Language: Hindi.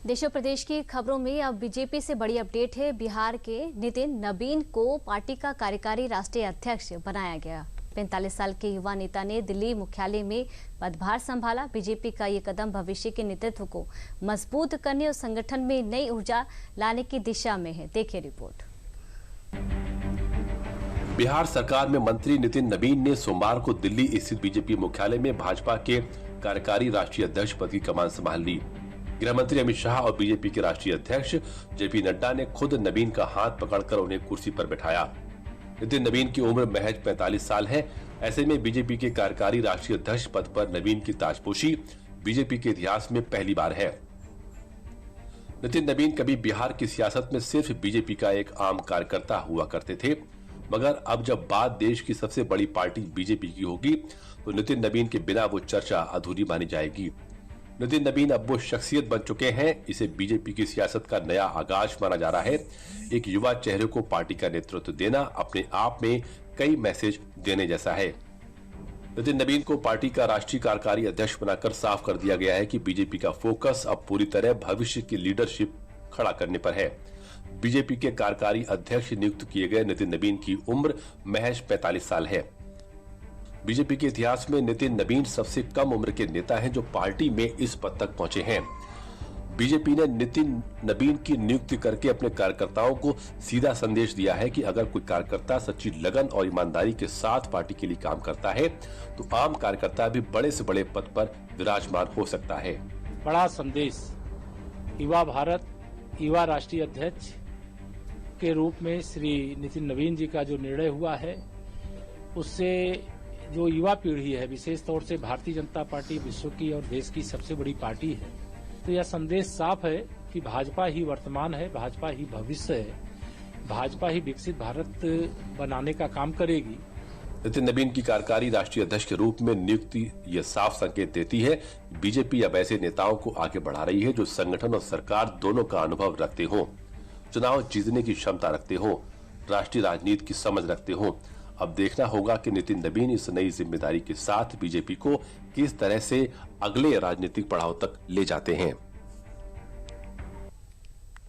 देश और प्रदेश की खबरों में अब बीजेपी से बड़ी अपडेट है। बिहार के नितिन नबीन को पार्टी का कार्यकारी राष्ट्रीय अध्यक्ष बनाया गया। 45 साल के युवा नेता ने दिल्ली मुख्यालय में पदभार संभाला। बीजेपी का ये कदम भविष्य के नेतृत्व को मजबूत करने और संगठन में नई ऊर्जा लाने की दिशा में है। देखिए रिपोर्ट। बिहार सरकार में मंत्री नितिन नबीन ने सोमवार को दिल्ली स्थित बीजेपी मुख्यालय में भाजपा के कार्यकारी राष्ट्रीय अध्यक्ष पद की कमान संभाल ली। गृह मंत्री अमित शाह और बीजेपी के राष्ट्रीय अध्यक्ष जेपी नड्डा ने खुद नबीन का हाथ पकड़कर उन्हें कुर्सी पर बैठाया। नितिन नबीन की उम्र महज 45 साल है। ऐसे में बीजेपी के कार्यकारी राष्ट्रीय अध्यक्ष पद पर नबीन की ताजपोशी बीजेपी के इतिहास में पहली बार है। नितिन नबीन कभी बिहार की सियासत में सिर्फ बीजेपी का एक आम कार्यकर्ता हुआ करते थे, मगर अब जब बात देश की सबसे बड़ी पार्टी बीजेपी की होगी तो नितिन नबीन के बिना वो चर्चा अधूरी मानी जाएगी। नितिन नबीन अब वो शख्सियत बन चुके हैं। इसे बीजेपी की सियासत का नया आगाज माना जा रहा है। एक युवा चेहरे को पार्टी का नेतृत्व देना अपने आप में कई मैसेज देने जैसा है। नितिन नबीन को पार्टी का राष्ट्रीय कार्यकारी अध्यक्ष बनाकर साफ कर दिया गया है कि बीजेपी का फोकस अब पूरी तरह भविष्य की लीडरशिप खड़ा करने पर है। बीजेपी के कार्यकारी अध्यक्ष नियुक्त किए गए नितिन नबीन की उम्र महज 45 साल है। बीजेपी के इतिहास में नितिन नबीन सबसे कम उम्र के नेता हैं जो पार्टी में इस पद तक पहुंचे हैं। बीजेपी ने नितिन नबीन की नियुक्ति करके अपने कार्यकर्ताओं को सीधा संदेश दिया है कि अगर कोई कार्यकर्ता सच्ची लगन और ईमानदारी के साथ पार्टी के लिए काम करता है तो आम कार्यकर्ता भी बड़े से बड़े पद पर विराजमान हो सकता है। बड़ा संदेश युवा भारत युवा राष्ट्रीय अध्यक्ष के रूप में श्री नितिन नबीन जी का जो निर्णय हुआ है, उससे जो युवा पीढ़ी है, विशेष तौर से भारतीय जनता पार्टी विश्व की और देश की सबसे बड़ी पार्टी है, तो यह संदेश साफ है कि भाजपा ही वर्तमान है, भाजपा ही भविष्य है, भाजपा ही विकसित भारत बनाने का काम करेगी। नितिन नबीन की कार्यकारी राष्ट्रीय अध्यक्ष के रूप में नियुक्ति ये साफ संकेत देती है बीजेपी अब ऐसे नेताओं को आगे बढ़ा रही है जो संगठन और सरकार दोनों का अनुभव रखते हो, चुनाव जीतने की क्षमता रखते हो, राष्ट्रीय राजनीति की समझ रखते हो। अब देखना होगा कि नितिन नबीन इस नई जिम्मेदारी के साथ बीजेपी को किस तरह से अगले राजनीतिक पड़ाव तक ले जाते हैं।